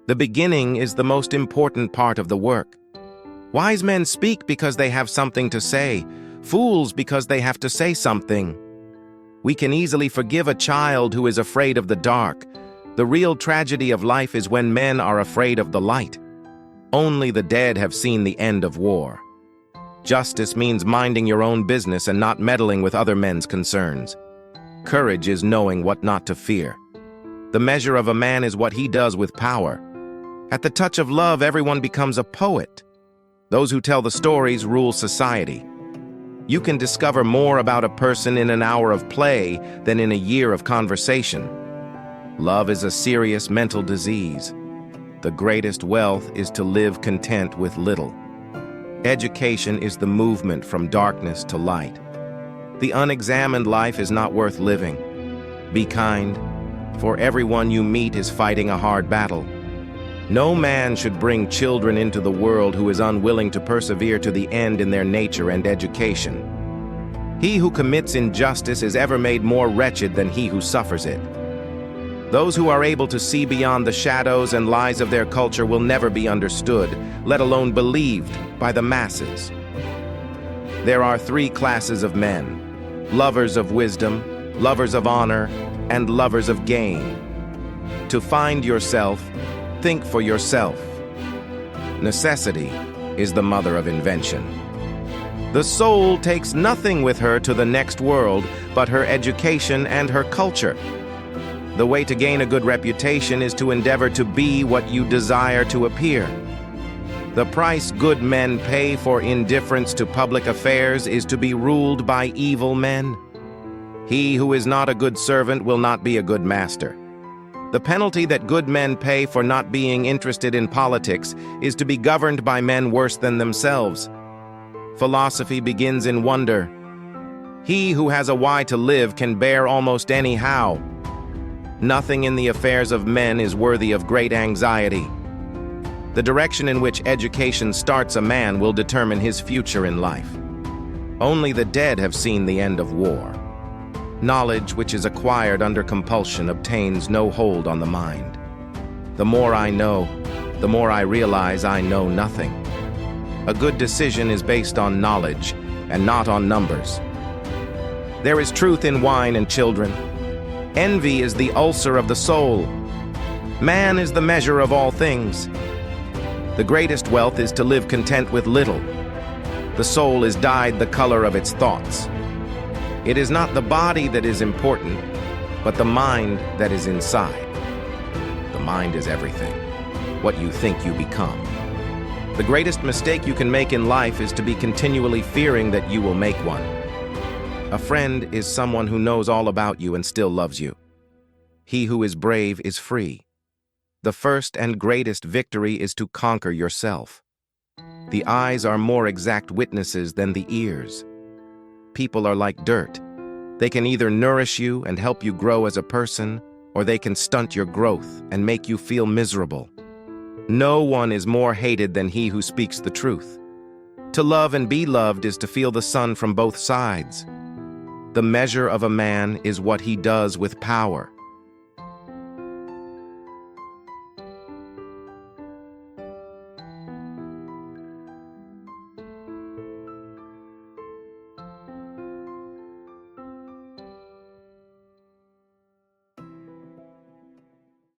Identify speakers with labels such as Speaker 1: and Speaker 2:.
Speaker 1: The beginning is the most important part of the work. Wise men speak because they have something to say, fools because they have to say something. We can easily forgive a child who is afraid of the dark. The real tragedy of life is when men are afraid of the light. Only the dead have seen the end of war. Justice means minding your own business and not meddling with other men's concerns. Courage is knowing what not to fear. The measure of a man is what he does with power. At the touch of love, everyone becomes a poet. Those who tell the stories rule society. You can discover more about a person in an hour of play than in a year of conversation. Love is a serious mental disease. The greatest wealth is to live content with little. Education is the movement from darkness to light. The unexamined life is not worth living. Be kind, for everyone you meet is fighting a hard battle. No man should bring children into the world who is unwilling to persevere to the end in their nature and education. He who commits injustice is ever made more wretched than he who suffers it. Those who are able to see beyond the shadows and lies of their culture will never be understood, let alone believed, by the masses. There are three classes of men: lovers of wisdom, lovers of honor, and lovers of gain. To find yourself, think for yourself. Necessity is the mother of invention. The soul takes nothing with her to the next world but her education and her culture. The way to gain a good reputation is to endeavor to be what you desire to appear. The price good men pay for indifference to public affairs is to be ruled by evil men. He who is not a good servant will not be a good master. The penalty that good men pay for not being interested in politics is to be governed by men worse than themselves. Philosophy begins in wonder. He who has a why to live can bear almost any how. Nothing in the affairs of men is worthy of great anxiety. The direction in which education starts a man will determine his future in life. Only the dead have seen the end of war. Knowledge which is acquired under compulsion obtains no hold on the mind. The more I know, the more I realize I know nothing. A good decision is based on knowledge and not on numbers. There is truth in wine and children. Envy is the ulcer of the soul. Man is the measure of all things. The greatest wealth is to live content with little. The soul is dyed the color of its thoughts. It is not the body that is important, but the mind that is inside. The mind is everything. What you think you become. The greatest mistake you can make in life is to be continually fearing that you will make one. A friend is someone who knows all about you and still loves you. He who is brave is free. The first and greatest victory is to conquer yourself. The eyes are more exact witnesses than the ears. People are like dirt. They can either nourish you and help you grow as a person, or they can stunt your growth and make you feel miserable. No one is more hated than he who speaks the truth. To love and be loved is to feel the sun from both sides. The measure of a man is what he does with power.